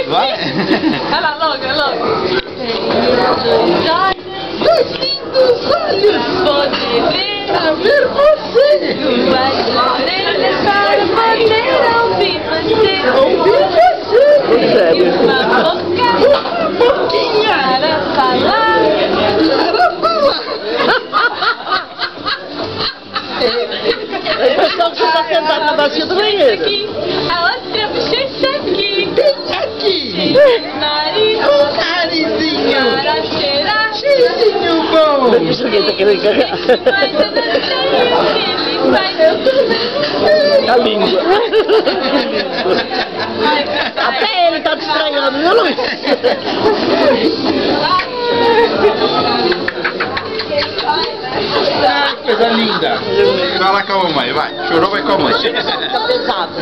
Vai. Vai lá, logo, logo. Dois lindos olhos. Poder ver A ver você. duas orelhas para poder ouvir você. Ouvir você. E uma boca Boquinha. para falar. Para falar. A impressão que você está sentado na bacia do banheiro. Aqui, a outra bochecha aqui. Bem aqui. Nariz O narizinho. para cheirar. Cheirinho bom. O bicho aqui está querendo cagar. Mas eu não sei o que ele faz. A língua. Até ele está te estranhando, viu, Luiz? Ah, coisa linda. Vai lá com a mamãe, vai. Chorou, vai com a mãe. Fica pesado.